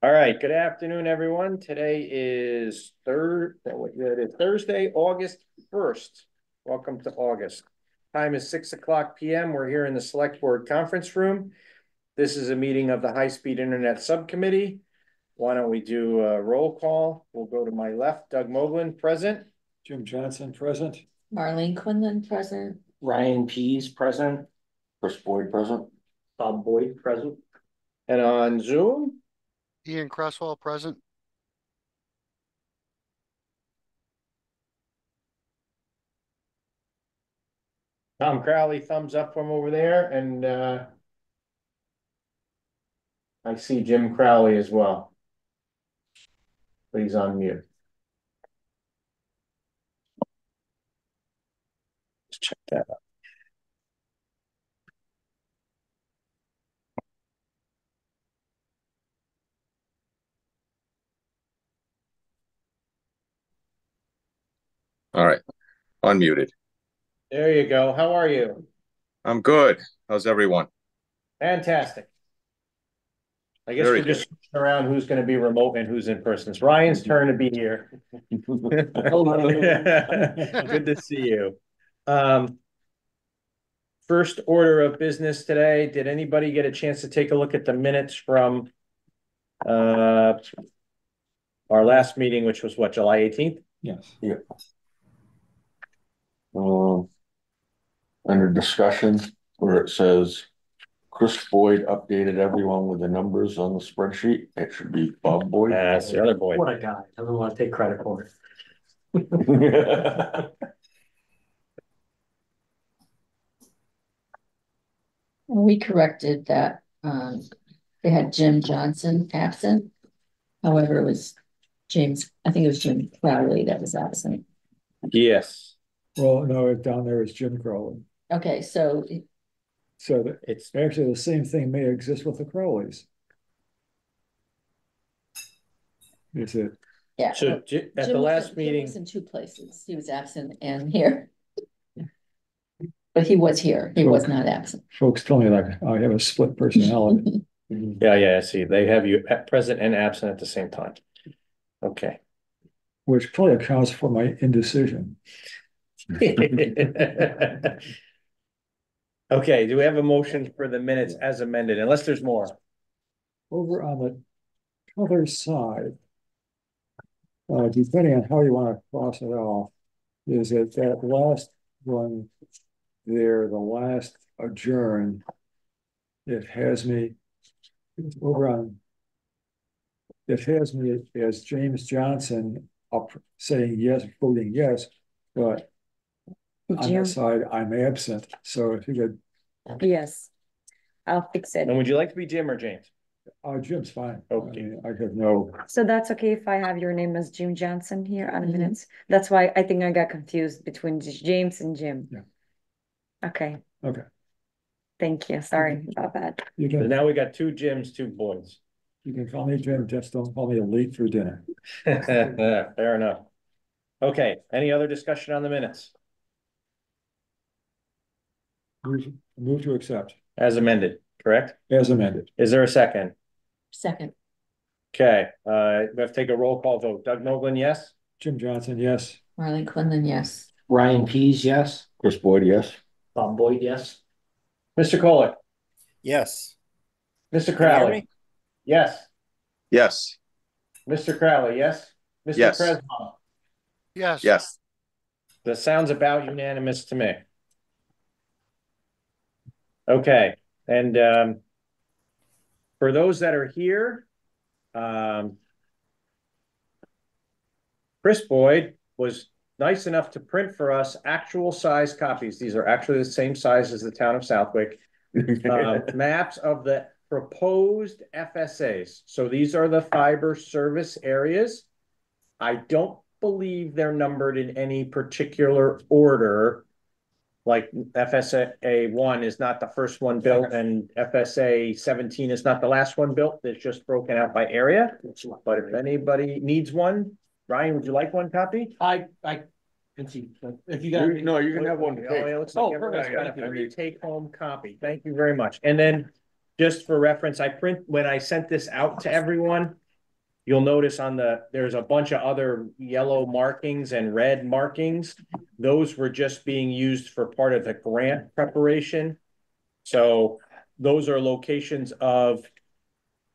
All right, good afternoon, everyone. Today is Thursday, August 1st. Welcome to August. Time is 6:00 p.m. We're here in the Select Board Conference Room. This is a meeting of the High Speed Internet Subcommittee. Why don't we do a roll call? We'll go to my left. Doug Moglen, present. Jim Johnson, present. Marlene Quinlan, present. Ryan Pease, present. Chris Boyd, present. Bob Boyd, present. And on Zoom, Ian Cresswell, present. Tom Crowley, thumbs up from over there, and I see Jim Crowley as well. But he's on mute. Let's check that out. All right, unmuted. There you go. How are you? I'm good. How's everyone? Fantastic. I guess Very we're just switching around who's going to be remote and who's in person. It's Ryan's turn to be here. Hello. Good to see you. First order of business today. Did anybody get a chance to take a look at the minutes from our last meeting, which was what, July 18th? Yes. Yeah. Under discussion where it says Chris Boyd updated everyone with the numbers on the spreadsheet. It should be Bob Boyd. That's the other boy. What a guy. Doesn't want to take credit for it. We corrected that. They had Jim Johnson absent. However, it was James, I think it was Jim Crowley that was absent. Yes. Well, no, down there is Jim Crowley. Okay, so So that It's actually the same thing may exist with the Crowleys. Is it? yeah. so at the last Jim meeting. was in two places. He was absent and here. But he was here. He was not absent. Folks tell me like I have a split personality. Yeah, I see. They have you present and absent at the same time. Okay. Which probably accounts for my indecision. Okay, do we have a motion for the minutes as amended, unless there's more? Over on the other side, depending on how you want to cross it off, is that last one there, the last adjourn, it has me over on, it has me as James Johnson up saying yes, voting yes, but on Jim, that side, I'm absent. So if you could, yes, I'll fix it. And would you like to be Jim or James? Jim's fine. Okay. I mean, I have no, So that's okay if I have your name as Jim Johnson here on the minutes? That's why I think I got confused between James and Jim. Yeah. Okay, okay. thank you. Sorry about that. You So can, now we got two Jims, two Boyds. you can call me Jim, just don't call me late for dinner. Fair enough. Okay, any other discussion on the minutes? Move to accept As amended, correct? as amended. Is there a second? Second. Okay, we have to take a roll call vote. Doug Moglen, yes? Jim Johnson, yes. Marlene Quinlan, yes. Ryan Pease, yes. Chris Boyd, yes. Bob Boyd, yes. Mr. Kohler? Yes. Mr. Can you hear Crowley? me? Yes. Yes. Mr. Crowley, yes? Mr. Yes. Kresma? Yes. Yes. That sounds about unanimous to me. Okay, and for those that are here, Chris Boyd was nice enough to print for us actual size copies. These are actually the same size as the town of Southwick. Maps of the proposed FSAs. So these are the fiber service areas. I don't believe they're numbered in any particular order. Like FSA 1 is not the first one built and FSA 17 is not the last one built. It's just broken out by area. But if anybody needs one, Ryan, would you like one copy? I can see, if you got. No, you can have one. Oh, it looks like Oh, everybody's perfect. got a Thank you. free take-home copy. Thank you very much. And then just for reference, when I sent this out to everyone, you'll notice there's a bunch of other yellow markings and red markings. Those were just being used for part of the grant preparation. So those are locations of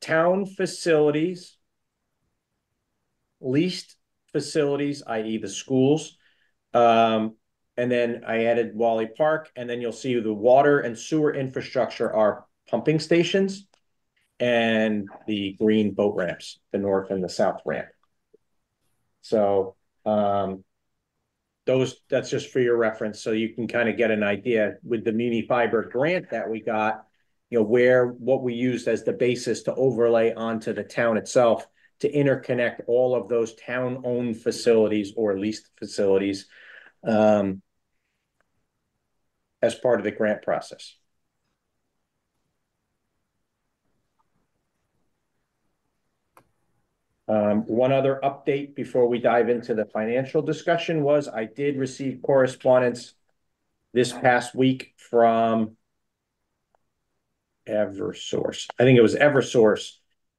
town facilities, leased facilities, i.e. the schools. And then I added Wally Park, and then you'll see the water and sewer infrastructure are pumping stations and the green boat ramps, the north and the south ramp. So that's just for your reference, so you can kind of get an idea with the Muni Fiber grant that we got, what we used as the basis to overlay onto the town itself to interconnect all of those town-owned facilities or leased facilities as part of the grant process. One other update before we dive into the financial discussion was I did receive correspondence this past week from Eversource. I think it was Eversource.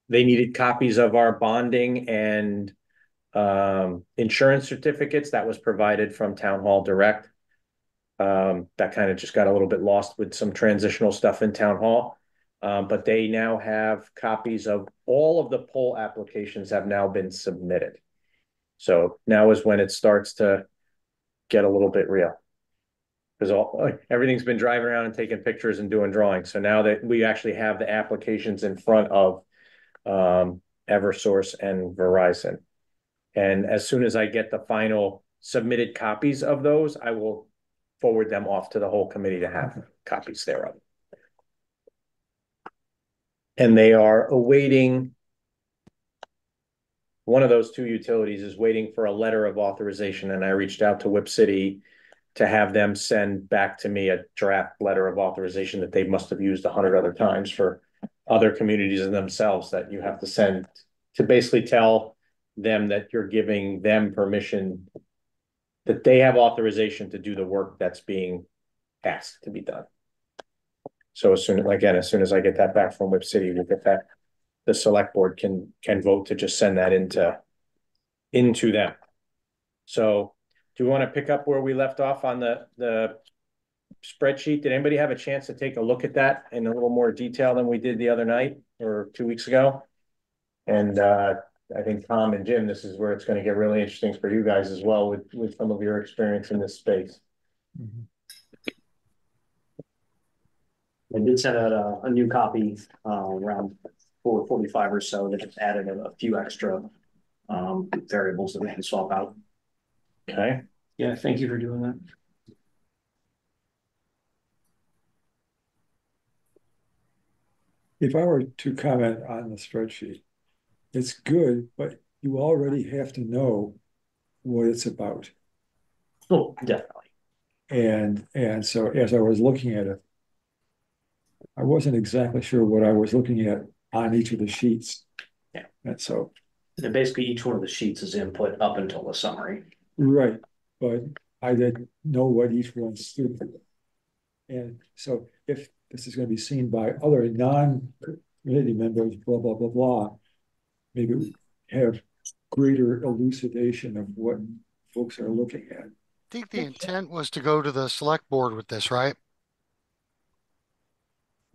They needed copies of our bonding and insurance certificates that was provided from Town Hall Direct. That kind of just got a little bit lost with some transitional stuff in Town Hall. But they now have copies of all of the poll applications have now been submitted. So now is when it starts to get a little bit real. Because everything's been driving around and taking pictures and doing drawings. So now that we actually have the applications in front of Eversource and Verizon. And as soon as I get the final submitted copies of those, I will forward them off to the whole committee to have copies thereof. And they are awaiting, one of those two utilities is waiting for a letter of authorization, and I reached out to Whip City to have them send back to me a draft letter of authorization that they must have used 100 other times for other communities and themselves, that you have to send to basically tell them that you're giving them permission, that they have authorization to do the work that's being asked to be done. So as soon as I get that back from Whip City, we'll get that, the select board can vote to just send that into them. So do we want to pick up where we left off on the spreadsheet? Did anybody have a chance to take a look at that in a little more detail than we did the other night or 2 weeks ago? And I think Tom and Jim, this is where it's going to get really interesting for you guys as well with some of your experience in this space. Mm-hmm. I did send out a new copy around 4:45 or so that just added a few extra variables that we can swap out. Okay. Yeah, thank you for doing that. If I were to comment on the spreadsheet, it's good, but you already have to know what it's about. Oh, definitely. And so as I was looking at it, I wasn't exactly sure what I was looking at on each of the sheets. Yeah. And so. And basically each one of the sheets is input up until the summary. Right, but I didn't know what each one stood for. And so if this is going to be seen by other non-committee members, blah, blah, blah, blah, maybe we have greater elucidation of what folks are looking at. I think the intent was to go to the select board with this, right?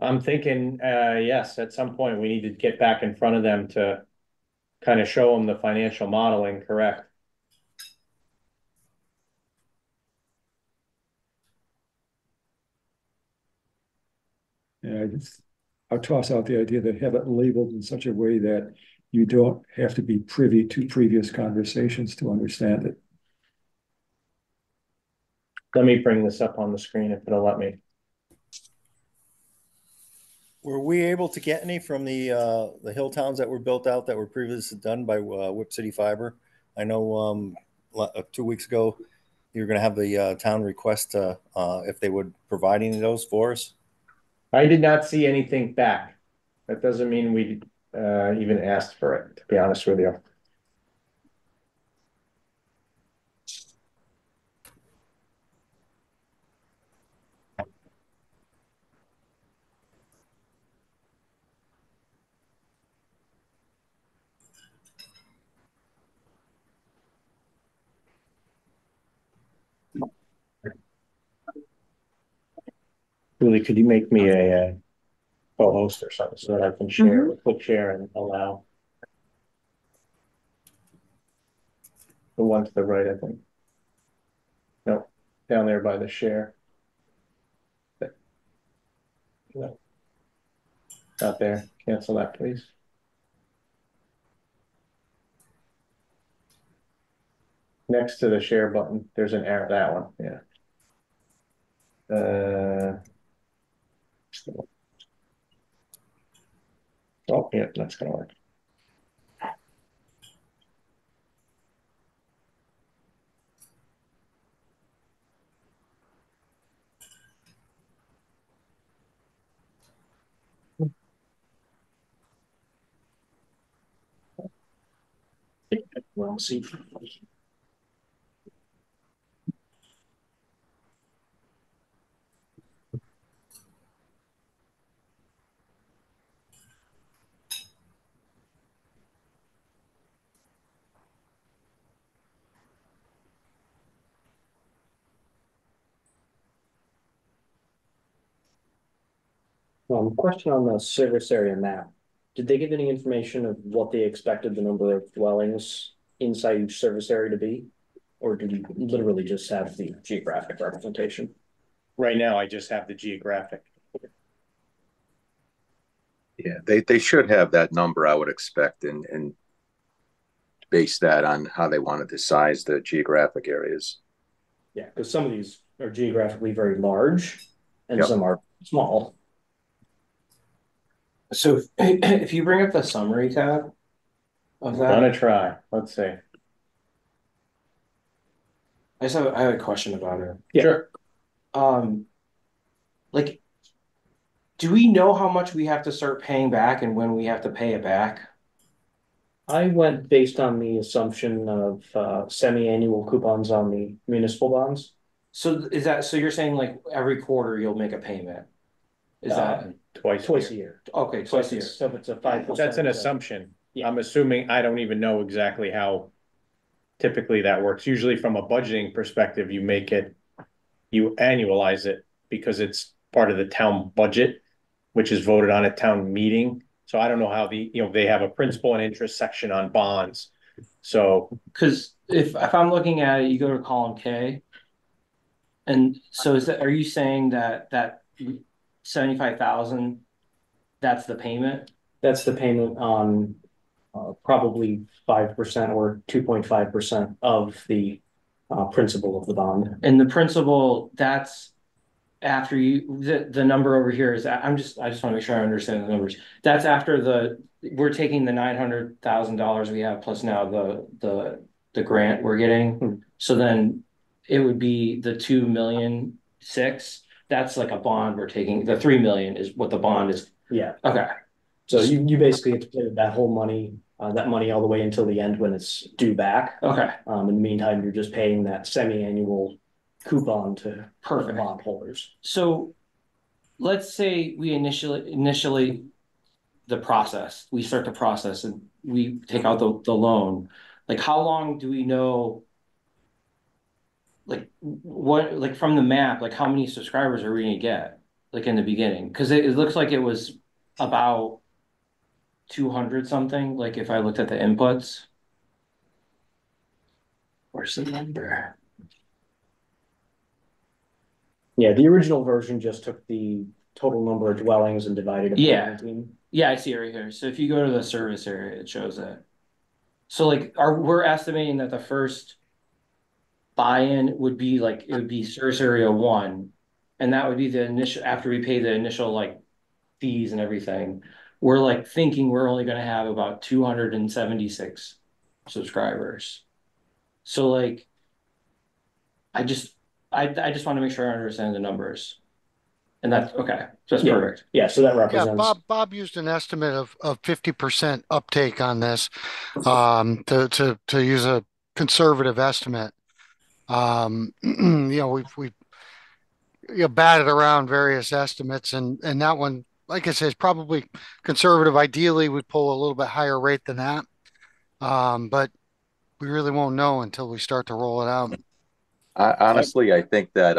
I'm thinking, yes, at some point we need to get back in front of them to kind of show them the financial modeling, correct? And I'll toss out the idea that have it labeled in such a way that you don't have to be privy to previous conversations to understand it. Let me bring this up on the screen if it'll let me. Were we able to get any from the hill towns that were built out that were previously done by Whip City Fiber? I know 2 weeks ago you were going to have the town request if they would provide any of those for us. I did not see anything back. That doesn't mean we even asked for it, to be honest with you. Julie, could you make me a co-host or something so that I can share, quick share and allow? The one to the right, I think. No, down there by the share. No. Not there. Cancel that, please. Next to the share button, there's an arrow, that one, yeah. Oh, yeah, that's gonna work. Well, see. Question on the service area map. Did they give any information of what they expected the number of dwellings inside each service area to be? Or did you literally just have the geographic representation? Right now, I just have the geographic. Yeah, they should have that number, I would expect, and base that on how they wanted to size the geographic areas. Yeah, because some of these are geographically very large and Yep. some are small. So if you bring up the summary tab of I'm that, gonna try, let's see. I have a question about it. Yeah. Sure. Like, do we know how much we have to start paying back and when we have to pay it back? I went based on the assumption of semi-annual coupons on the municipal bonds. So so you're saying like every quarter you'll make a payment? Is that Twice Twice a year. okay, So twice a year? if it's a 5%. That's an assumption. Yeah. I'm assuming, I don't even know exactly how typically that works. Usually from a budgeting perspective, you annualize it because it's part of the town budget, which is voted on at town meeting. So I don't know how they have a principal and interest section on bonds. So Because if I'm looking at it, you go to column K. And so are you saying that 75,000, that's the payment? that's the payment on probably 5% or 2.5% of the principal of the bond. And the principal, that's after the number over here is, I just want to make sure I understand the numbers. That's after we're taking the $900,000 we have plus now the grant we're getting. So then it would be the 2,000,006. That's like a bond we're taking. The 3 million is what the bond is. Yeah. Okay. So you basically have to pay that whole money, that money all the way until the end when it's due back. Okay. In the meantime, you're just paying that semi-annual coupon to Perfect. bondholders. So let's say we initially we start the process and we take out the loan. Like how long do we know, like what, like from the map, like how many subscribers are we gonna get like in the beginning? Because it looks like it was about 200 something, like if I looked at the inputs. Where's the number? Yeah, the original version just took the total number of dwellings and divided it by Yeah. 19. Yeah, I see it right here. So if you go to the service area, it shows that. So like we're estimating that the first buy-in would be like, it would be service area 1. And that would be the initial, after we pay the initial like fees and everything. We're like thinking we're only gonna have about 276 subscribers. So like, I just want to make sure I understand the numbers. And that's okay. So that's Yeah. perfect. Yeah, so that Yeah, represents. Bob used an estimate of 50% uptake on this, to use a conservative estimate. We've batted around various estimates and that one, like I said, is probably conservative. Ideally, we'd pull a little bit higher rate than that. But we really won't know until we start to roll it out. Honestly, I think that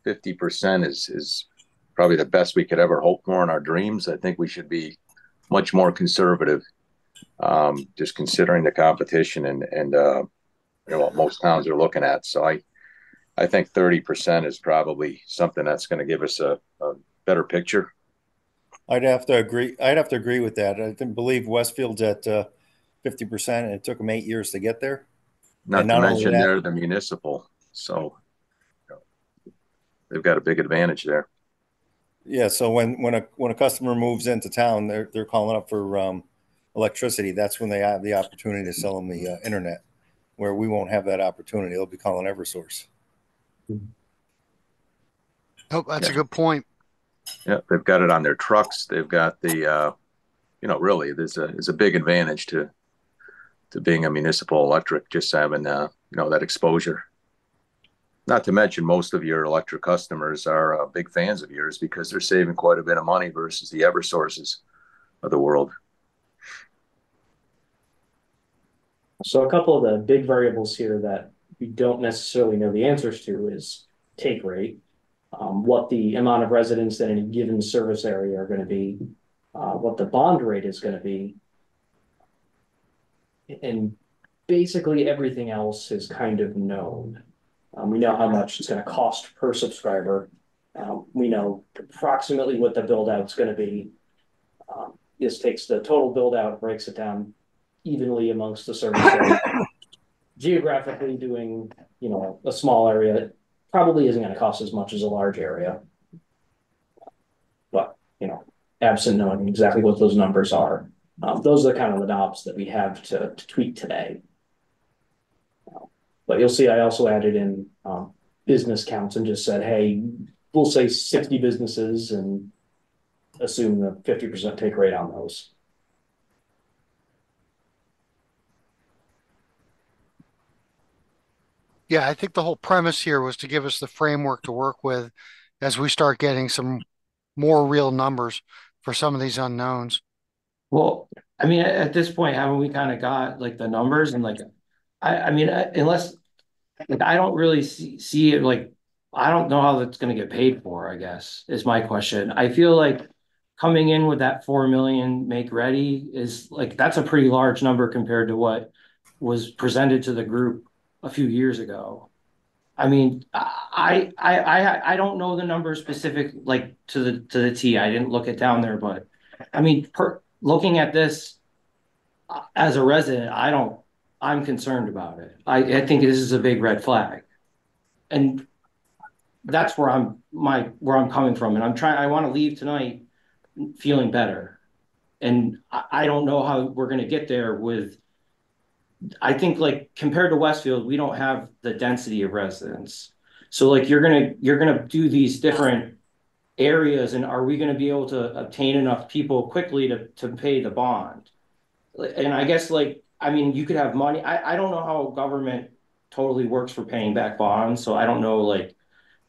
50% is probably the best we could ever hope for in our dreams. I think we should be much more conservative, just considering the competition and what most towns are looking at. So I think 30% is probably something that's going to give us a better picture. I'd have to agree. I'd have to agree with that. I didn't believe Westfield's at 50%, and it took them 8 years to get there. Not And to not only mention that- they're the municipal, so they've got a big advantage there. Yeah, so when a customer moves into town, they're calling up for electricity. That's when they have the opportunity to sell them the internet, where we won't have that opportunity. They'll be calling EverSource. Oh, that's a good point. Yeah, they've got it on their trucks. They've got the really there's a big advantage to being a municipal electric, just having that exposure. Not to mention most of your electric customers are big fans of yours because they're saving quite a bit of money versus the EverSources of the world. So a couple of the big variables here that we don't necessarily know the answers to is take rate, what the amount of residents in any given service area are going to be, what the bond rate is going to be, and basically everything else is kind of known. We know how much it's going to cost per subscriber. We know approximately what the build out is going to be. This takes the total build out, breaks it down evenly amongst the service area. Geographically doing, a small area probably isn't going to cost as much as a large area. But, absent knowing exactly what those numbers are, those are kind of the knobs that we have to tweak today. But you'll see I also added in business counts and just said, hey, we'll say 60 businesses and assume the 50% take rate on those. Yeah, I think the whole premise here was to give us the framework to work with as we start getting some more real numbers for some of these unknowns. Well, I mean, at this point, haven't we kind of got like the numbers and like, unless like I don't really see it like I don't know how that's going to get paid for, I guess is my question. I feel like coming in with that 4 million make ready is like that's a pretty large number compared to what was presented to the group a few years ago. I mean, I don't know the number specific like to the T. I didn't look it down there, but I mean, looking at this as a resident, I'm concerned about it. I think this is a big red flag, and that's where I'm coming from. And I want to leave tonight feeling better, and I don't know how we're going to get there with. I think like compared to Westfield, we don't have the density of residents. So like you're gonna do these different areas, and are we gonna be able to obtain enough people quickly to pay the bond? And I guess you could have money. I don't know how government totally works for paying back bonds. So I don't know, like,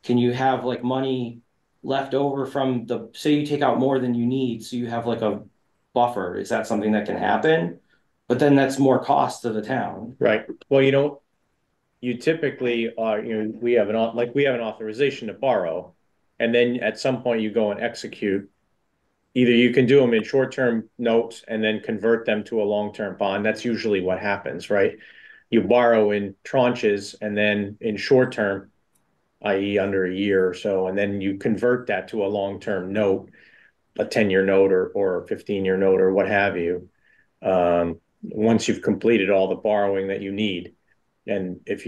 can you have like money left over from say you take out more than you need, so you have like a buffer? Is that something that can happen? But then that's more cost to the town. Right. Well, you typically are, we have an authorization to borrow, and then at some point you go and execute. Either you can do them in short-term notes and then convert them to a long-term bond. That's usually what happens, right? You borrow in tranches and then in short-term, i.e. under a year or so, and then you convert that to a long-term note, a 10-year note or a 15-year note or what have you. Once you've completed all the borrowing that you need. And if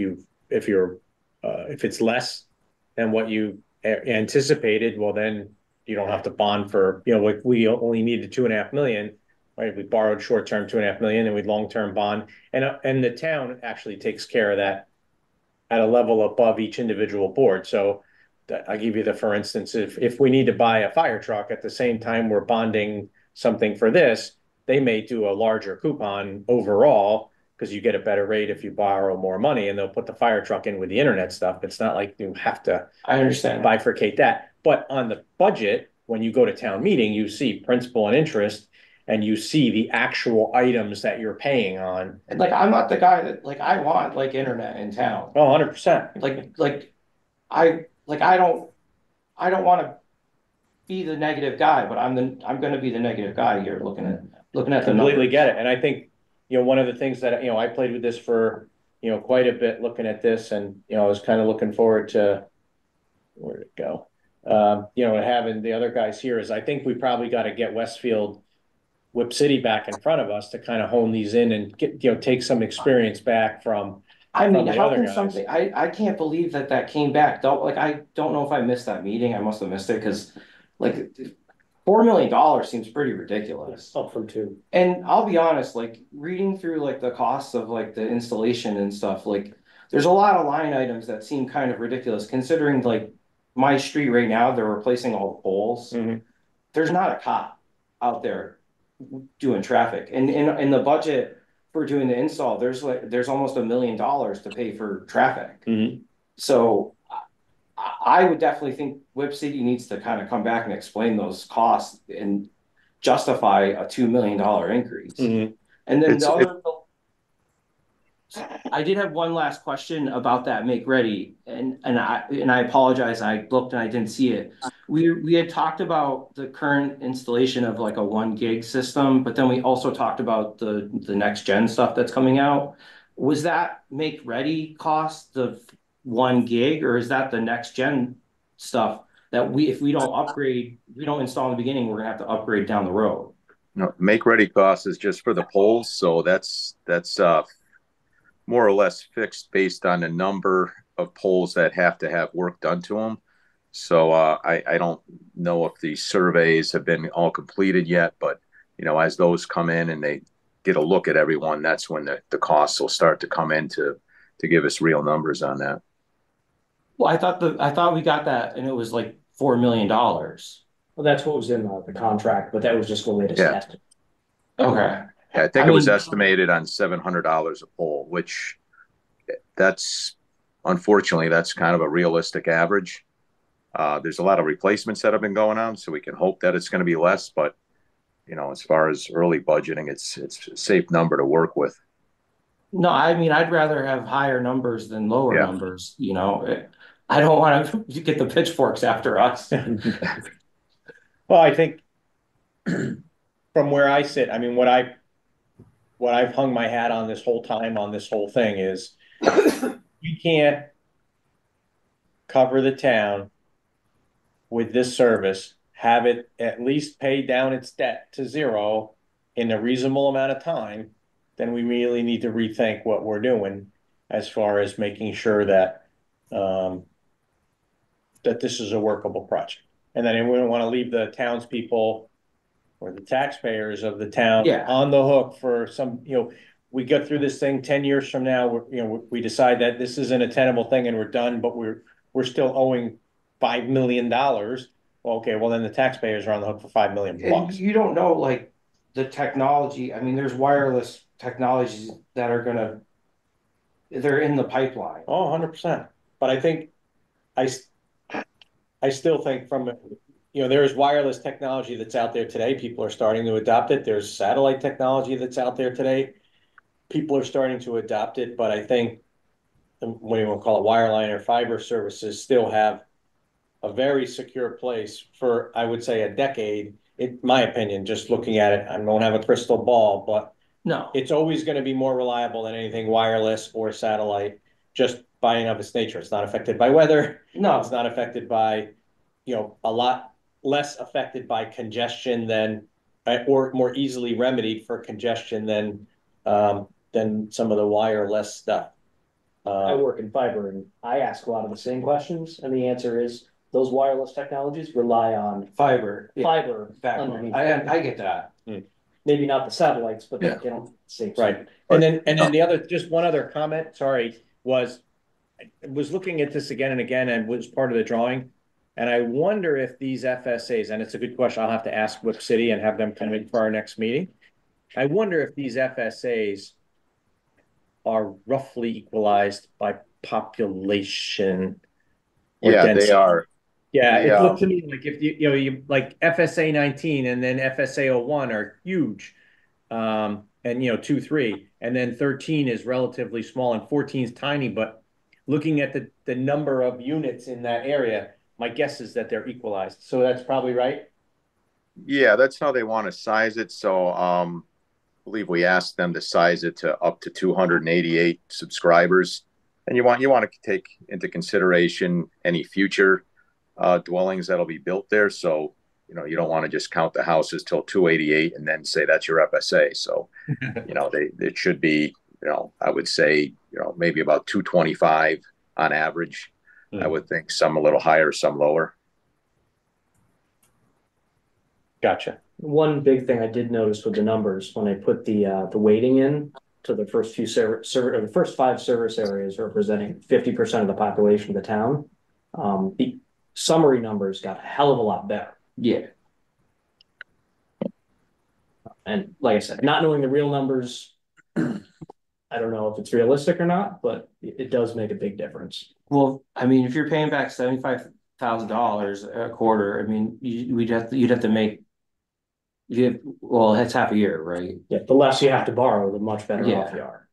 it's less than what you anticipated, well, then you don't have to bond for, like we only needed 2.5 million, right? We borrowed short-term 2.5 million and we long-term bond. And the town actually takes care of that at a level above each individual board. So I'll give you for instance, if we need to buy a fire truck at the same time we're bonding something for this, they may do a larger coupon overall because you get a better rate if you borrow more money, and they'll put the fire truck in with the internet stuff. It's not like you have to I understand. bifurcate that. But on the budget, when you go to town meeting, you see principal and interest, and you see the actual items that you're paying on. And like I'm not the guy that like I want like internet in town. Oh, 100%. I don't I don't want to be the negative guy, but I'm going to be the negative guy here looking at the Completely numbers. get it. And I think, one of the things that, I played with this for, quite a bit looking at this and, I was kind of looking forward to, where did it go? Having the other guys here is I think we probably got to get Westfield, Whip City back in front of us to kind of hone these in and get, take some experience back from I mean, the how other can guys. something, I can't believe that came back. I don't know if I missed that meeting. I must have missed it because like $4 million seems pretty ridiculous. Up from 2. And I'll be honest, like reading through like the costs of like the installation and stuff, like there's a lot of line items that seem kind of ridiculous considering like my street right now, they're replacing all the poles. Mhm. There's not a cop out there doing traffic. And in the budget for doing the install, there's almost $1 million to pay for traffic. Mhm. So I would definitely think Whip City needs to kind of come back and explain those costs and justify a $2 million increase. Mhm. And then It's- I did have one last question about that make ready, and I apologize. I looked and I didn't see it. We had talked about the current installation of like a 1 gig system, but then we also talked about the next gen stuff that's coming out. Was that make ready cost the 1 gig, or is that the next gen stuff that if we don't upgrade, we don't install in the beginning, we're gonna have to upgrade down the road? No, make ready cost is just for the poles, so that's more or less fixed based on the number of poles that have to have work done to them. So I don't know if the surveys have been all completed yet, but as those come in and they get a look at everyone, that's when the costs will start to come in to give us real numbers on that. Well, I thought we got that, and it was like $4 million. Well, that's what was in the contract, but that was just the latest Yeah. estimate. Okay. Yeah, I think I it was mean- estimated on $700 a pole, which that's unfortunately that's kind of a realistic average. There's a lot of replacements that have been going on, so we can hope that it's going to be less. But as far as early budgeting, it's a safe number to work with. No, I mean, I'd rather have higher numbers than lower Yeah. numbers, I don't want to get the pitchforks after us. Well, I think from where I sit, I mean, what I've hung my hat on this whole time on this whole thing is we can't cover the town with this service, have it at least pay down its debt to zero in a reasonable amount of time, then we really need to rethink what we're doing as far as making sure that that this is a workable project. And then we don't want to leave the townspeople or the taxpayers of the town Yeah. on the hook for some, we go through this thing 10 years from now, we decide that this isn't a tenable thing and we're done, but we're still owing $5 million. Well, okay, well then the taxpayers are on the hook for $5 million And bucks. you don't know, like, the technology. I mean, there's wireless technologies that are they're in the pipeline. Oh, 100%. But I think, I still think from, there's wireless technology that's out there today. People are starting to adopt it. There's satellite technology that's out there today. People are starting to adopt it, but I think, what do you want to call it, wireline or fiber services still have a very secure place for, I would say, a decade, in my opinion, just looking at it. I don't have a crystal ball, but No, it's always going to be more reliable than anything wireless or satellite, just by and of its nature. It's not affected by weather. no, It's not affected by, a lot less affected by congestion than, or more easily remedied for congestion than some of the wireless stuff. I work in fiber and I ask a lot of the same questions, and the answer is those wireless technologies rely on fiber. fiber Backbone. underneath. I get that. Maybe not the satellites, but Yeah. they don't same. Right. And then the other, just one other comment, sorry, was I was looking at this again and again and was part of the drawing. And I wonder if these FSAs, and it's a good question, I'll have to ask Whip City and have them come in for our next meeting. I wonder if these FSAs are roughly equalized by population. or Yeah, density. they are. Yeah, They, it looked to me like if you like FSA 19 and then FSA 01 are huge. And 2, 3, and then 13 is relatively small and 14 is tiny, but looking at the number of units in that area, my guess is that they're equalized, so that's probably right. Yeah, that's how they want to size it. So, I believe we asked them to size it to up to 288 subscribers. And you want to take into consideration any future dwellings that'll be built there. So, you don't want to just count the houses till 288 and then say that's your FSA. So, it should be, I would say, maybe about 225 on average. I would think some a little higher, some lower. Gotcha. One big thing I did notice with the numbers when I put the weighting in to the first few the first 5 service areas representing 50% of the population of the town, the summary numbers got a hell of a lot better. Yeah. And like I said, not knowing the real numbers, I don't know if it's realistic or not, but it does make a big difference. Well, I mean, if you're paying back $75,000 a quarter, I mean, you'd have to make. Well, that's half a year, right? Yeah, the less you have to borrow, the much better off you are.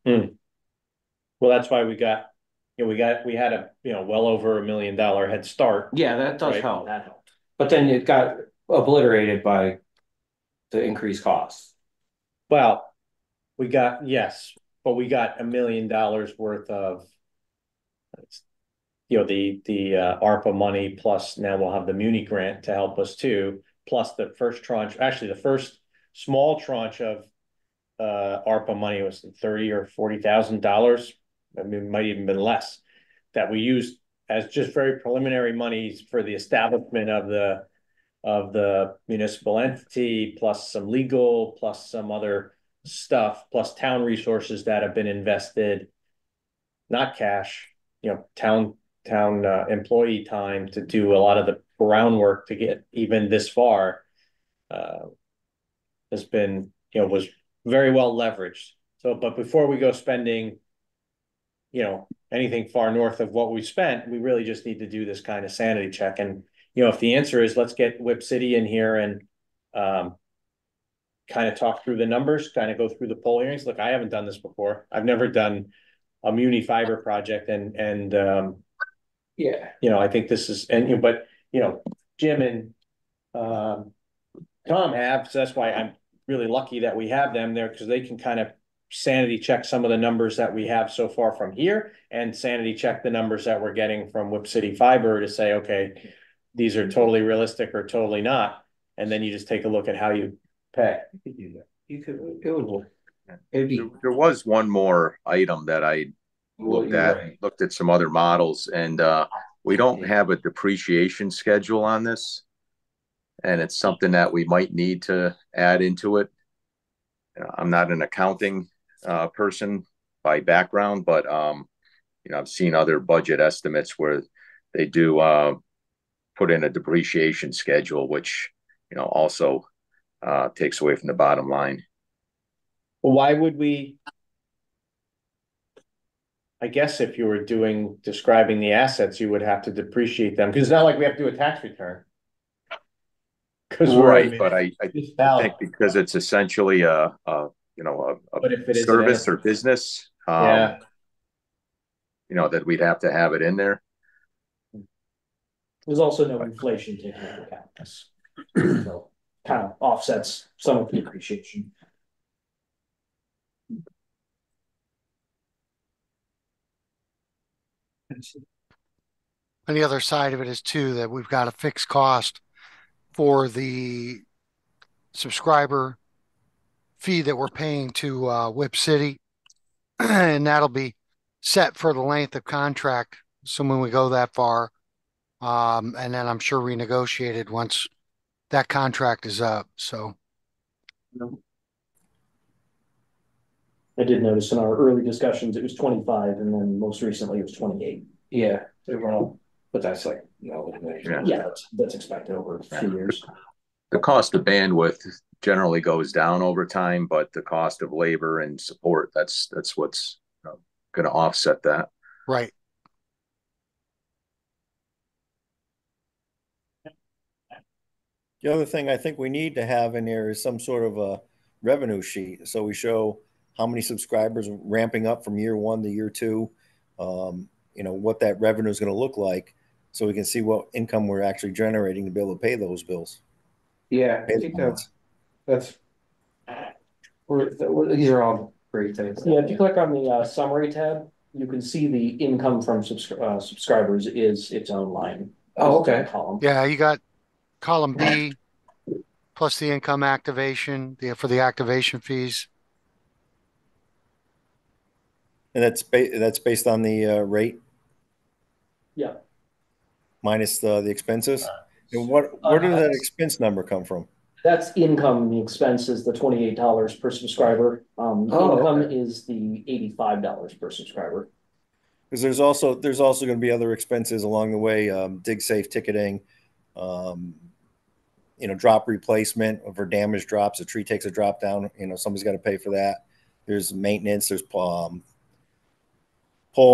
Well, that's why we had a, well over $1 million head start. Yeah, that does Right. help. That helped. But then it got obliterated by the increased costs. Well, yes, but we got $1 million worth of, the ARPA money, plus now we'll have the Muni grant to help us too, plus the first tranche, actually the first small tranche of ARPA money was $30,000 or $40,000. I mean, it might even been less, that we used as just very preliminary monies for the establishment of the municipal entity, plus some legal, plus some other stuff, plus town resources that have been invested, not cash, town employee time to do a lot of the groundwork to get even this far, has been, was very well leveraged. So, but before we go spending, anything far north of what we spent, we really just need to do this kind of sanity check. And, if the answer is let's get Whip City in here and kind of talk through the numbers, kind of go through the poll hearings. Look, I haven't done this before. I've never done a Muni fiber project, and I think this is, but Jim and Tom have, so that's why I'm really lucky that we have them there, because they can kind of sanity check some of the numbers that we have so far from here and sanity check the numbers that we're getting from Whip City Fiber to say, okay, these are totally realistic or totally not. And then you just take a look at how you pay. You could do that. It'd be. There was one more item that I looked at some other models, and we don't have a depreciation schedule on this. And it's something that we might need to add into it. I'm not an accounting person by background, but I've seen other budget estimates where they do put in a depreciation schedule, which also takes away from the bottom line. Well, why would we? I guess if you were describing the assets, you would have to depreciate them, because it's not like we have to do a tax return. Right, but I think because it's essentially a service or business, that we'd have to have it in there. There's also no inflation taken into account. So kind of offsets some of the depreciation. And the other side of it is too that we've got a fixed cost for the subscriber fee that we're paying to Whip City, and that'll be set for the length of contract. So when we go that far, and then I'm sure renegotiated once that contract is up. So I did notice in our early discussions it was 25, and then most recently it was 28. Yeah, but that's like that's expected over a few years. The cost of bandwidth generally goes down over time, but the cost of labor and support, that's what's going to offset that. Right. The other thing I think we need to have in there is some sort of a revenue sheet. So we show how many subscribers are ramping up from year 1 to year 2, what that revenue is going to look like. so we can see what income we're actually generating to be able to pay those bills. Yeah, I Pay the think bonds. that's, these are all great things. Yeah, if you click on the summary tab, you can see the income from subscribers is its own line. Oh, Its own okay. column. Yeah, you got column B plus the income activation, for the activation fees. And that's based on the rate Yeah. minus the expenses. And where did that expense number come from? That's income. The expense is the $28 per subscriber. Income is the $85 per subscriber. Because there's also going to be other expenses along the way, dig safe ticketing, drop replacement for damaged drops. A tree takes a drop down, somebody's got to pay for that. There's maintenance. There's pole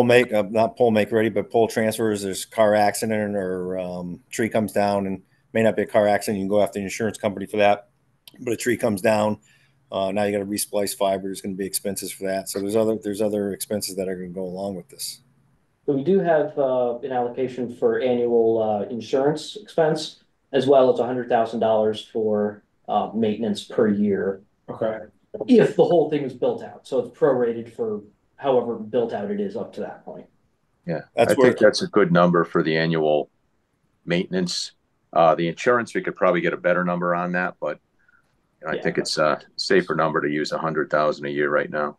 ready, but pole transfers. There's car accident or tree comes down, and may not be a car accident. You can go after the insurance company for that. But a tree comes down, now you got to resplice fiber. There's going to be expenses for that. So there's other expenses that are going to go along with this. So we do have an allocation for annual insurance expense, as well as $100,000 for maintenance per year. Okay. If the whole thing is built out, so it's prorated for however built out it is up to that point. Yeah, I think that's a good number for the annual maintenance. The insurance, we could probably get a better number on that, but I think it's a safer number to use 100,000 a year right now.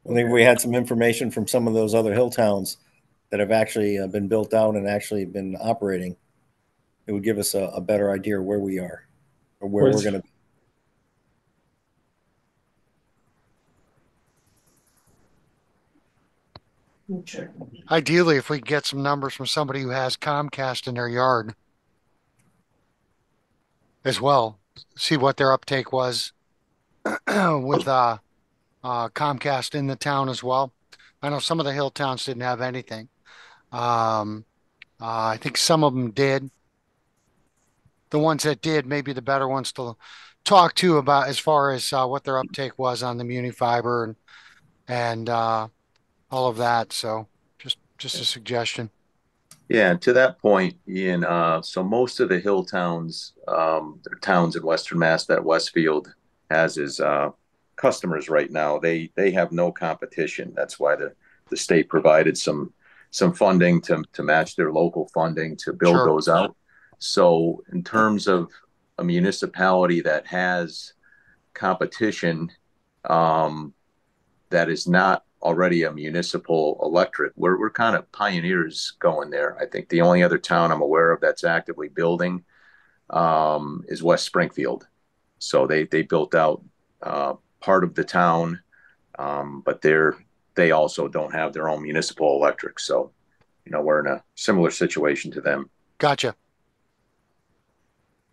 I think if we had some information from some of those other hill towns that have actually been built out and actually been operating, it would give us a better idea of where we are or where we're going to be. Ideally, if we get some numbers from somebody who has Comcast in their yard as well, see what their uptake was with Comcast in the town as well. I know some of the hill towns didn't have anything. I think some of them did. The ones that did, maybe the better ones to talk to about as far as what their uptake was on the MuniFiber and all of that. So just a suggestion. Yeah, and to that point, Ian, so most of the hill towns, they're towns in Western Mass that Westfield has as customers right now. They have no competition. That's why the state provided some funding to match their local funding to build those out. So in terms of a municipality that has competition, that is not already a municipal electric, we're kind of pioneers going there. I think the only other town I'm aware of that's actively building is West Springfield. So they built out part of the town, but they also don't have their own municipal electric. So, we're in a similar situation to them. Gotcha.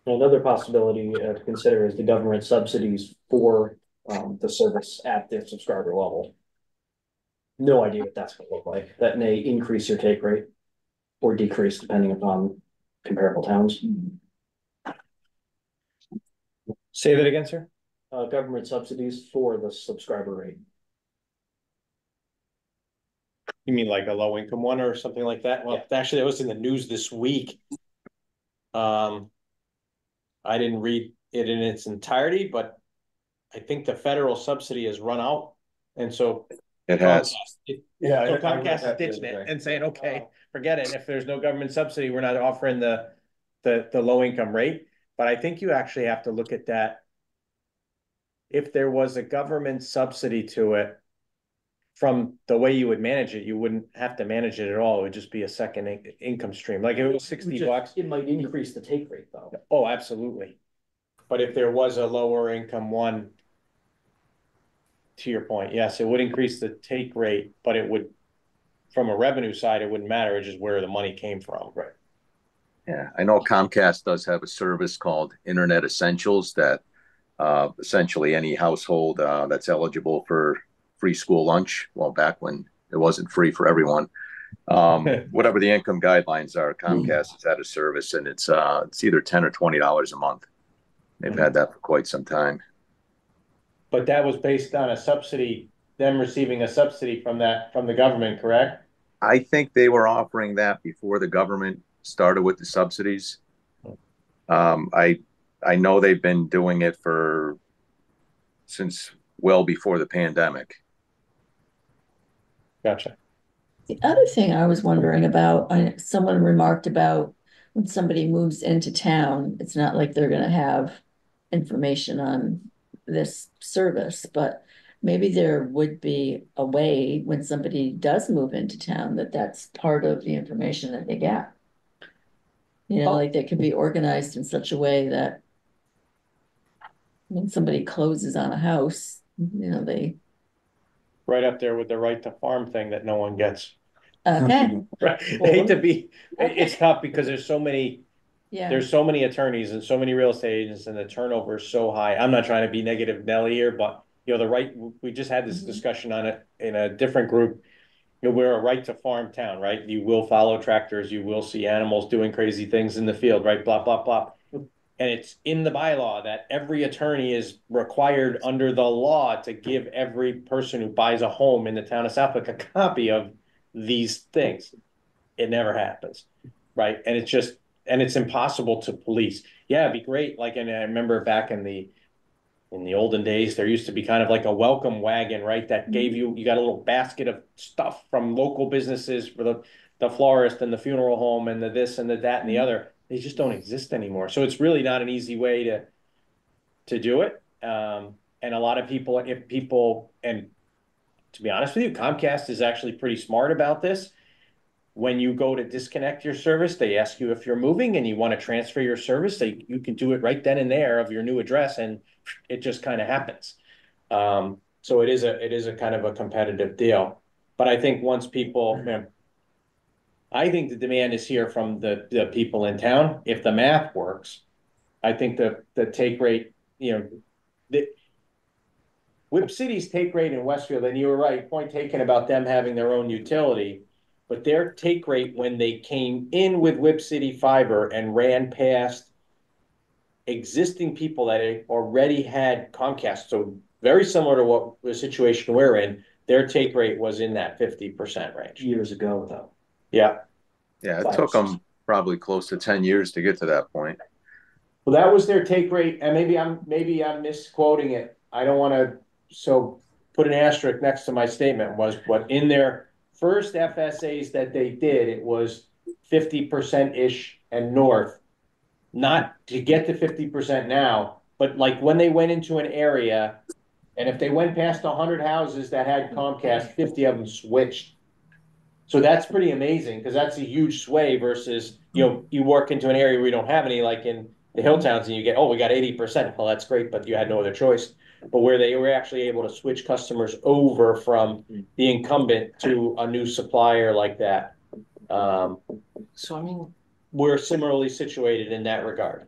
Another possibility to consider is the government subsidies for the service at the subscriber level. No idea what that's going to look like. That may increase your take rate or decrease depending upon comparable towns. Say that again, sir. Government subsidies for the subscriber rate. You mean like a low income one or something like that? Well, actually, that was in the news this week. I didn't read it in its entirety, but I think the federal subsidy has run out, and so it has. So Comcast is ditching it and saying, "Okay, forget it. If there's no government subsidy, we're not offering the low income rate." But I think you actually have to look at that. If there was a government subsidy to it, from the way you would manage it, you wouldn't have to manage it at all. It would just be a second income stream. Like if it was $60, it might increase the take rate though. Oh, absolutely. But if there was a lower income one, to your point, yes, it would increase the take rate, but it would, from a revenue side, it wouldn't matter. It's just where the money came from. Right. Yeah, I know Comcast does have a service called Internet Essentials that essentially any household that's eligible for free school lunch, well, back when it wasn't free for everyone, whatever the income guidelines are, Comcast has had a service, and it's either $10 or $20 a month. They've had that for quite some time. But that was based on a subsidy, them receiving a subsidy from the government, correct? I think they were offering that before the government started with the subsidies. I know they've been doing it since well before the pandemic. Gotcha. The other thing I was wondering about, someone remarked about when somebody moves into town, it's not like they're gonna have information on this service, but maybe there would be a way when somebody does move into town that that's part of the information that they get. You know, like they could be organized in such a way that when somebody closes on a house, you know, they, Right up there with the right to farm thing that no one gets. okay, Right. I hate to be, it's tough because there's so many attorneys and so many real estate agents and the turnover is so high. I'm not trying to be negative Nelly here, but we just had this discussion on it in a different group. We're a right to farm town, right? You will follow tractors, you will see animals doing crazy things in the field, right? Blah, blah, blah. And it's in the bylaw that every attorney is required under the law to give every person who buys a home in the town of Southwick a copy of these things. It never happens, right? And it's impossible to police. Yeah, it'd be great. Like, and I remember back in the olden days, there used to be kind of like a welcome wagon, right? That gave you got a little basket of stuff from local businesses for the florist and the funeral home and the this and the that and the other. They just don't exist anymore. So it's really not an easy way to do it. And a lot of people, and to be honest with you, Comcast is actually pretty smart about this. When you go to disconnect your service, they ask you if you're moving and you want to transfer your service. You can do it right then and there of your new address, and it just kind of happens. So it is a kind of a competitive deal. But I think once people, I think the demand is here from the people in town. If the math works, I think the take rate, the Whip City's take rate in Westfield, and you were right, point taken about them having their own utility, but their take rate when they came in with Whip City Fiber and ran past existing people that already had Comcast, so very similar to what the situation we're in, their take rate was in that 50% range. Years ago, though. Yeah. Yeah, it took them probably close to 10 years to get to that point. Well, that was their take rate, and maybe I'm misquoting it. I don't want to, so put an asterisk next to my statement, was what in their first FSAs that they did, it was 50%-ish and north. Not to get to 50% now, but like when they went into an area, and if they went past 100 houses that had Comcast, 50 of them switched. So that's pretty amazing because that's a huge sway versus, you work into an area where you don't have any, like in the hill towns, and you get, we got 80%. Well, that's great, but you had no other choice. But where they were actually able to switch customers over from the incumbent to a new supplier like that. So, I mean, we're similarly situated in that regard.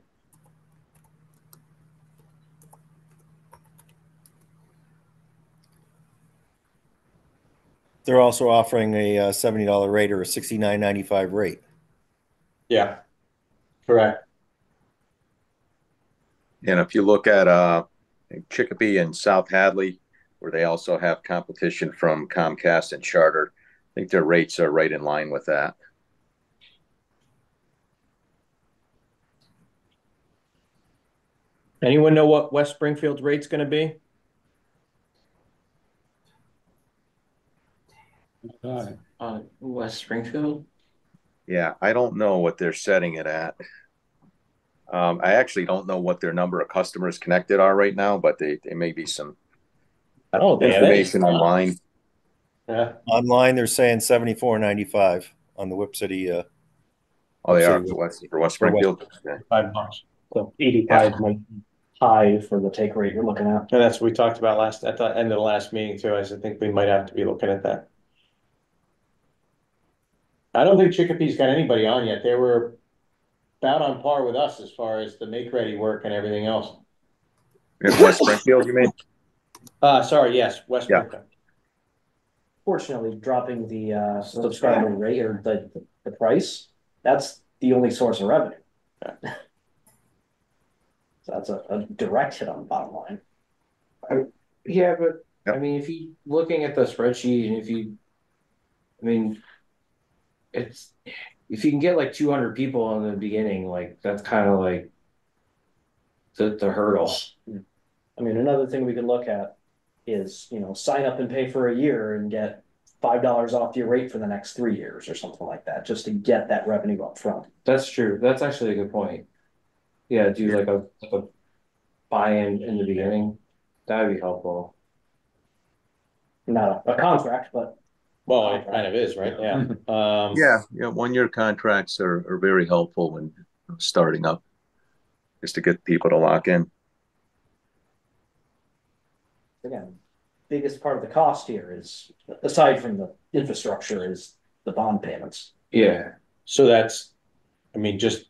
They're also offering a $70 rate or a $69.95 rate. Yeah, correct. And if you look at Chicopee and South Hadley, where they also have competition from Comcast and Charter, I think their rates are right in line with that. Anyone know what West Springfield's rate's going to be? West Springfield? Yeah, I don't know what they're setting it at. I actually don't know what their number of customers connected are right now, but they may be some information online. Yeah. Online, they're saying $74.95 on the Whip City. They are for West Springfield. $5. So 85 might be high for the take rate you're looking at. And that's what we talked about at the end of the last meeting too. I think we might have to be looking at that. I don't think Chicopee's got anybody on yet. They were about on par with us as far as the make ready work and everything else. West Springfield, you mean? Sorry, yes, West Springfield. Fortunately, dropping the subscriber rate or the price, that's the only source of revenue. Yeah. So that's a direct hit on the bottom line. Yeah, but I mean, if you looking at the spreadsheet and I mean, it's, if you can get like 200 people in the beginning, like that's kind of like the hurdle. I mean, another thing we could look at is, sign up and pay for a year and get $5 off your rate for the next 3 years or something like that, just to get that revenue up front. That's true. That's actually a good point. Yeah, do like a buy-in in the beginning. That would be helpful. Not a contract, but Well, it kind of is, right? Yeah. Yeah, 1 year contracts are very helpful when starting up, just to get people to lock in. again, biggest part of the cost here is, aside from the infrastructure, is the bond payments. Yeah. So that's, I mean, just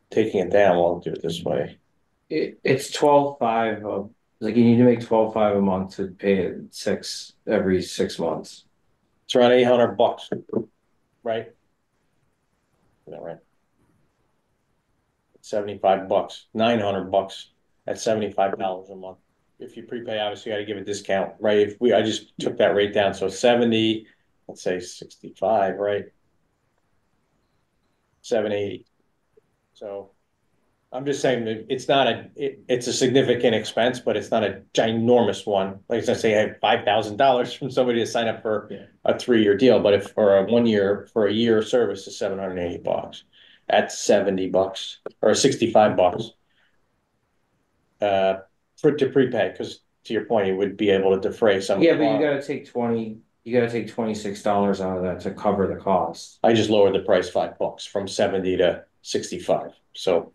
taking it down, we'll do it this way. It's 12.5, like you need to make 12.5 a month to pay it every 6 months. It's around $800, right? Is that right? $75, $900 at $75 a month. If you prepay, obviously you gotta give a discount, right? I just took that rate down, so 70, let's say 65, right? 780. So I'm just saying that it's not it's a significant expense, but it's not a ginormous one. Like I say, I had $5,000 from somebody to sign up for a 3-year deal, but if for a 1 year, for a year service is $780 at $70 or $65 to prepay, because to your point, you would be able to defray some. Yeah, but you gotta take $26 out of that to cover the cost. I just lowered the price $5 from 70 to 65. So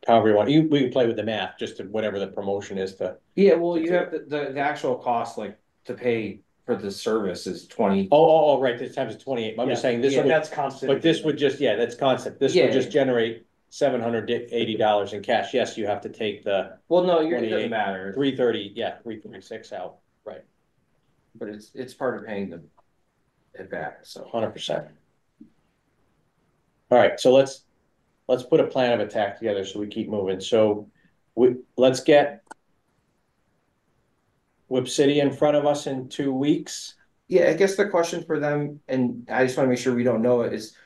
however you want, we can play with the math, just to whatever the promotion is to. Yeah, well, you have the actual cost, like to pay for the service is 20. Oh, right, this times 28. I'm just saying this would, That's constant. but this would just, that's constant. This would just generate $780 in cash. Yes, you have to take the Well, no, it doesn't matter, 330, 336 out, right? but it's part of paying it back, so. 100%. All right, so let's put a plan of attack together so we keep moving. So let's get Whip City in front of us in 2 weeks. Yeah, I guess the question for them, and I just want to make sure we don't know it, is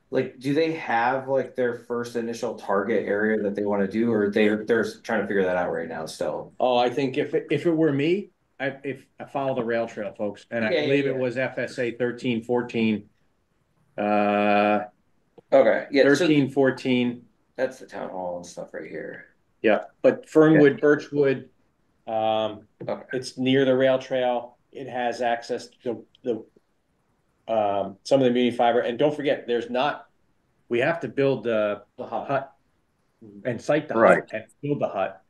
like, do they have like their first initial target area that they want to do, or they're trying to figure that out right now still? Oh, I think if it were me, if I follow the rail trail, folks, and I believe it was FSA 13, 14. Okay, yeah, 13, 14. That's the town hall and stuff right here. Yeah, but Fernwood, Birchwood, Okay. it's near the rail trail. It has access to some of the community fiber. And don't forget, we have to build the hut and site the hut and build the hut.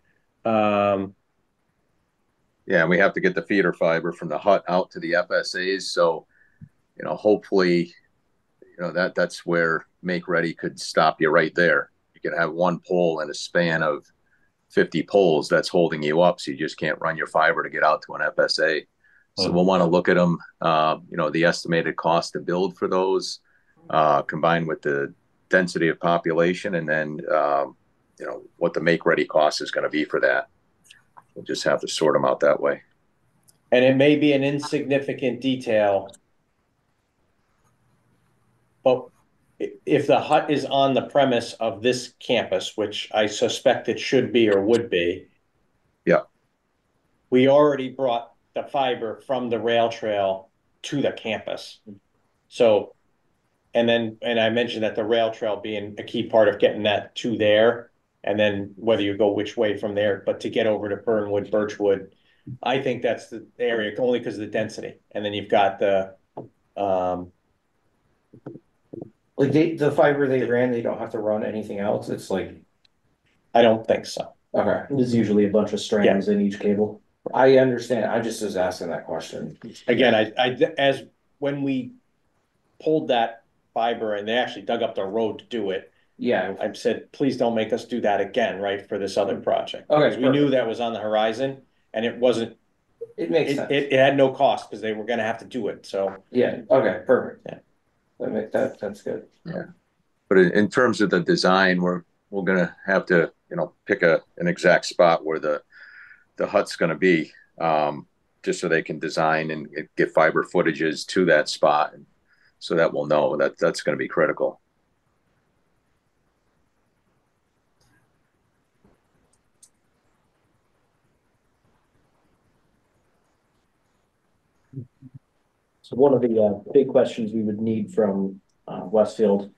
Yeah, we have to get the feeder fiber from the hut out to the FSAs. So, hopefully, that's where Make Ready could stop you right there. You can have one pole in a span of 50 poles that's holding you up, so you just can't run your fiber to get out to an FSA. So we'll want to look at them, the estimated cost to build for those, combined with the density of population, and then, what the Make Ready cost is going to be for that. We'll just have to sort them out that way. And it may be an insignificant detail, but if the hut is on the premise of this campus, which I suspect it should be or would be. Yeah. We already brought the fiber from the rail trail to the campus. So, and I mentioned that the rail trail being a key part of getting that to there, and then whether you go which way from there, but to get over to Fernwood, Birchwood, I think that's the area only because of the density. And then you've got the, like the fiber they ran, they don't have to run anything else. It's like, I don't think so. Okay. There's usually a bunch of strands in each cable. I understand. I just was asking that question. Again, as when we pulled that fiber and they actually dug up the road to do it. Yeah. I've said, please don't make us do that again, right, for this other project. Okay. Because we knew that was on the horizon and it wasn't. It makes sense. It had no cost because they were going to have to do it. So. Yeah. Okay. Perfect. Yeah. That's good. Yeah. But in terms of the design, we're gonna have to, pick an exact spot where the hut's gonna be, just so they can design and get fiber footages to that spot. And so that we'll know that that's going to be critical. So one of the big questions we would need from Westfield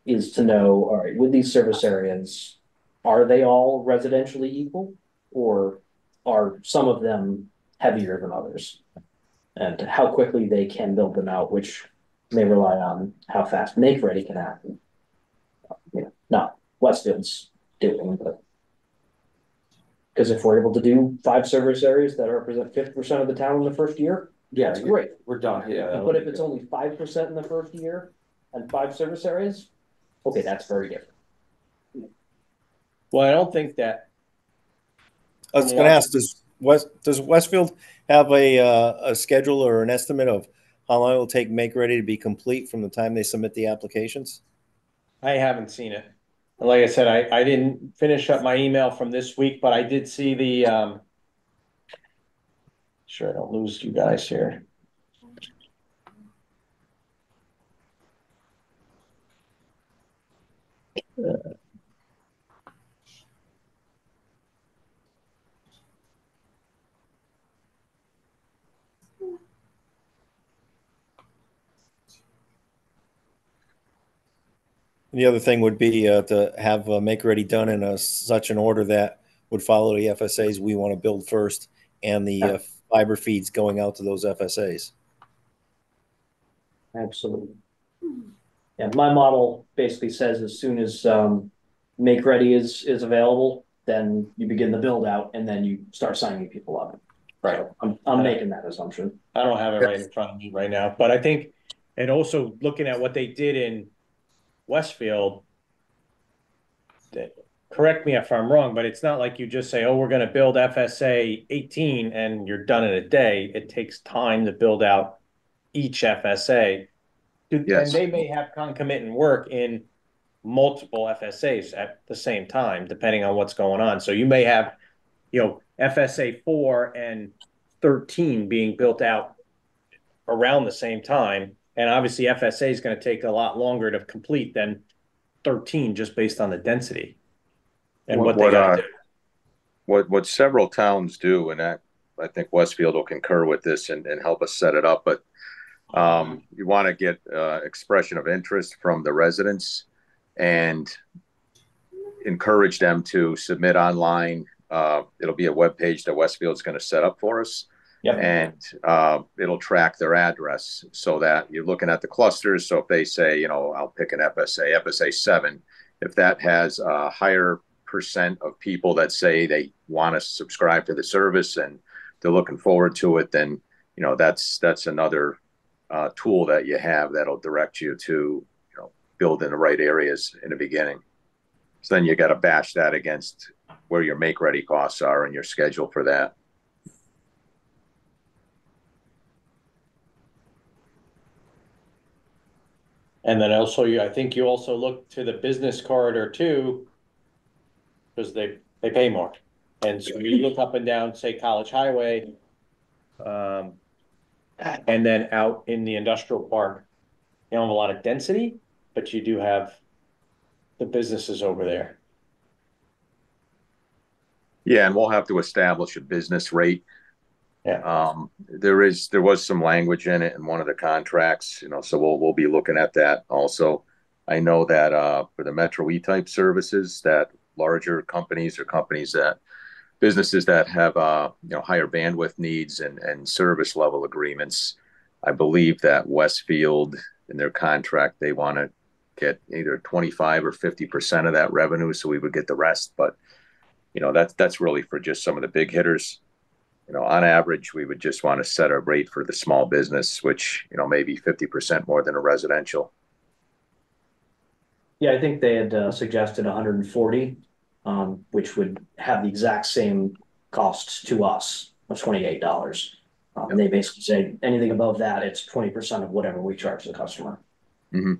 is to know, all right, with these service areas, are they all residentially equal, or are some of them heavier than others? And how quickly they can build them out, which may rely on how fast make ready can happen. You know, not Westfield's doing, but because if we're able to do 5 service areas that represent 50% of the town in the first year, Yeah, that's great. we're done. Yeah. But if it's only 5% in the first year and 5 service areas, okay, that's very different. Well, I don't think that. I was going to ask, does Westfield have a schedule or an estimate of how long it will take Make Ready to be complete from the time they submit the applications? I haven't seen it. Like I said, I didn't finish up my email from this week, but I did see the, sure I don't lose you guys here. The other thing would be to have Make Ready done in such an order that would follow the FSAs we want to build first, and the fiber feeds going out to those FSAs. Absolutely. Yeah, my model basically says as soon as make ready is available, then you begin the build out, and then you start signing people up. Right. So I'm making that assumption. I don't have it right in front of me right now, but I think, and also looking at what they did in Westfield, correct me if I'm wrong, but it's not like you just say, oh, we're going to build FSA 18 and you're done in a day. It takes time to build out each FSA. Yes. And they may have concomitant work in multiple FSAs at the same time, depending on what's going on. So you may have, FSA 4 and 13 being built out around the same time. And obviously FSA is going to take a lot longer to complete than 13 just based on the density and what they got to do. What several towns do, and that I think Westfield will concur with this and help us set it up, but you want to get expression of interest from the residents and encourage them to submit online. It'll be a web page that Westfield's going to set up for us. Yep. And it'll track their address so that you're looking at the clusters. So if they say, I'll pick an FSA 7, if that has a higher percent of people that say they want to subscribe to the service and they're looking forward to it, then, that's another tool that you have that'll direct you to, build in the right areas in the beginning. So then you got to bash that against where your make ready costs are and your schedule for that. And then also, I think you also look to the business corridor too, because they pay more. And so you look up and down, say College Highway, and then out in the industrial park, you don't have a lot of density, but you do have the businesses over there. Yeah, and we'll have to establish a business rate. Yeah. There was some language in it in one of the contracts, so we'll be looking at that also. I know that for the Metro E-type services, that larger companies or businesses that have higher bandwidth needs and service level agreements, I believe that Westfield in their contract, they want to get either 25 or 50% of that revenue, so we would get the rest. But that's really for just some of the big hitters. On average, we would just want to set a rate for the small business, which, maybe 50% more than a residential. Yeah, I think they had suggested 140, which would have the exact same costs to us of $28. And they basically say anything above that, it's 20% of whatever we charge the customer. Mm-hmm.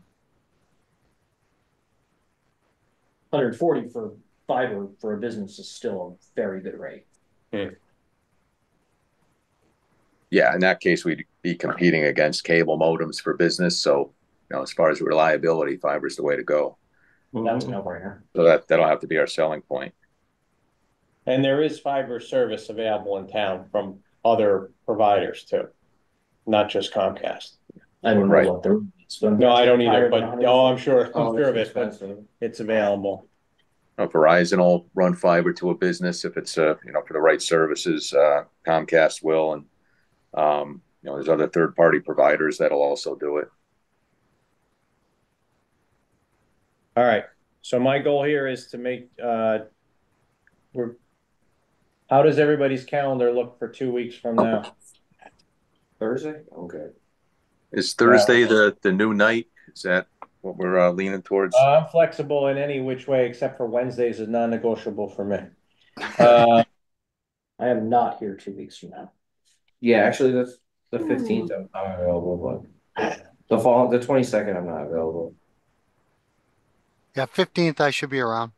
140 for fiber for a business is still a very good rate. Yeah, in that case, we'd be competing against cable modems for business. So, as far as reliability, fiber is the way to go. That's a no-brainer. So that'll have to be our selling point. And there is fiber service available in town from other providers too, not just Comcast. I don't know Right. what the. No, I don't either, but, I'm sure Oh, of it's it, but expensive. it's available. Verizon will run fiber to a business if it's for the right services. Comcast will, and there's other third-party providers that'll also do it. All right, so my goal here is to make, how does everybody's calendar look for 2 weeks from now? Thursday? Okay. Is Thursday the new night? Is that what we're leaning towards? I'm flexible in any which way, except for Wednesdays is non-negotiable for me. Uh, I am not here 2 weeks from now. Yeah, actually, that's the 15th. I'm available, but the 22nd, I'm not available. Yeah, 15th, I should be around.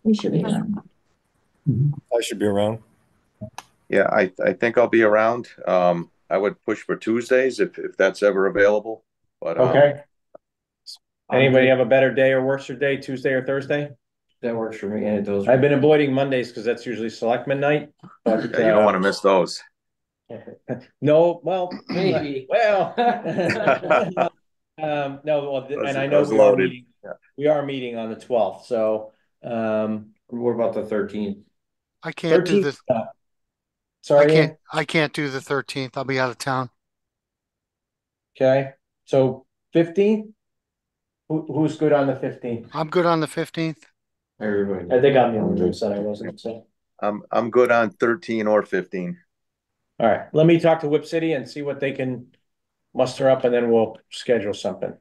We should be on. I should be around. Yeah, I think I'll be around. I would push for Tuesdays if that's ever available. But okay. Anybody I'm have a better day or worse day, Tuesday or Thursday? That works for me, and it does. I've been avoiding Mondays because that's usually selectman night. But yeah, you don't want to miss those. no, well, Maybe. well, no, well, and I know was loaded. we are meeting on the 12th. So, What about the 13th? I can't do 13th. the, Sorry, I can't do the 13th. I'll be out of town. okay. So 15th. Who's good on the 15th? I'm good on the 15th. Everybody. I think I'm the only one who said I wasn't, so. I'm good on 13 or 15. All right, let me talk to Whip City and see what they can muster up, and then we'll schedule something.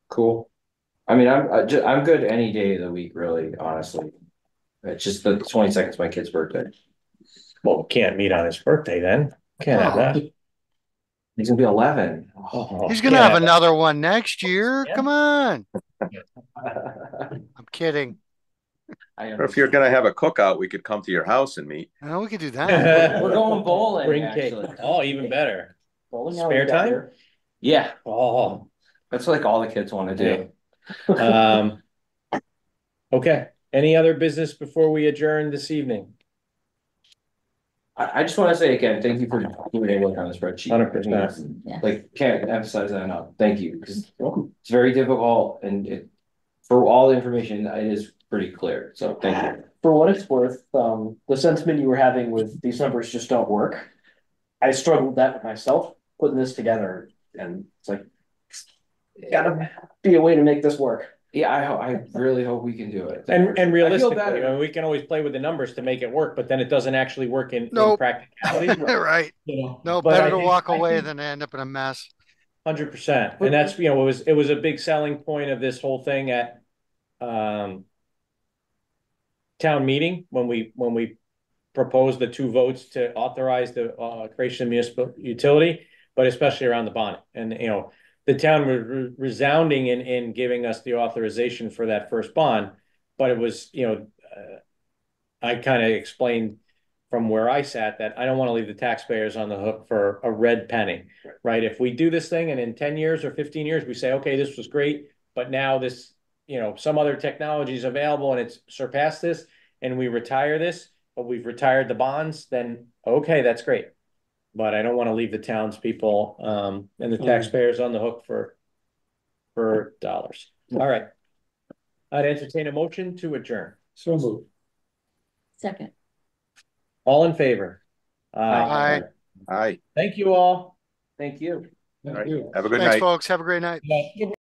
Cool. I mean, I'm good any day of the week, really, honestly. It's just the 22nd is my kid's birthday. Well, we can't meet on his birthday then. Can't have that. He's gonna be 11. Oh, He's gonna have another one next year. Yeah. Come on. I'm kidding. Or if you're gonna have a cookout, we could come to your house and meet. Oh, we could do that. We're going bowling. Bring actually. cake. Oh, even better. Bowling Spare alley time? there. Yeah, Oh, that's like all the kids want to do. okay. Any other business before we adjourn this evening? I just want to say again, thank you for doing a look on the spreadsheet. 100%. Yeah. Like, can't emphasize that enough. Thank you, because it's very difficult, and for all the information, it is pretty clear. So thank you. For what it's worth, the sentiment you were having with these numbers just don't work. I struggled with that with myself, putting this together, and it's like, gotta be a way to make this work. Yeah, I really hope we can do it. And realistically, better. we can always play with the numbers to make it work, but then it doesn't actually work in Nope. practicality. Right. No, But better I to think- walk I away think- than end up in a mess. 100%. And that's, it was a big selling point of this whole thing at town meeting when we proposed the 2 votes to authorize the creation of municipal utility, but especially around the bond. And the town was resounding in giving us the authorization for that first bond, but it was I kind of explained from where I sat that I don't want to leave the taxpayers on the hook for a red penny, right? If we do this thing and in 10 years or 15 years, we say, okay, this was great, but now this, some other technology is available and it's surpassed this, and we retire this, but we've retired the bonds, then okay, that's great. But I don't want to leave the townspeople and the taxpayers on the hook for dollars. All right. I'd entertain a motion to adjourn. So moved. Second. All in favor? Aye. Aye. Thank you all. Thank you. All Thank right. you. Have a good Thanks, night. folks. Have a great night.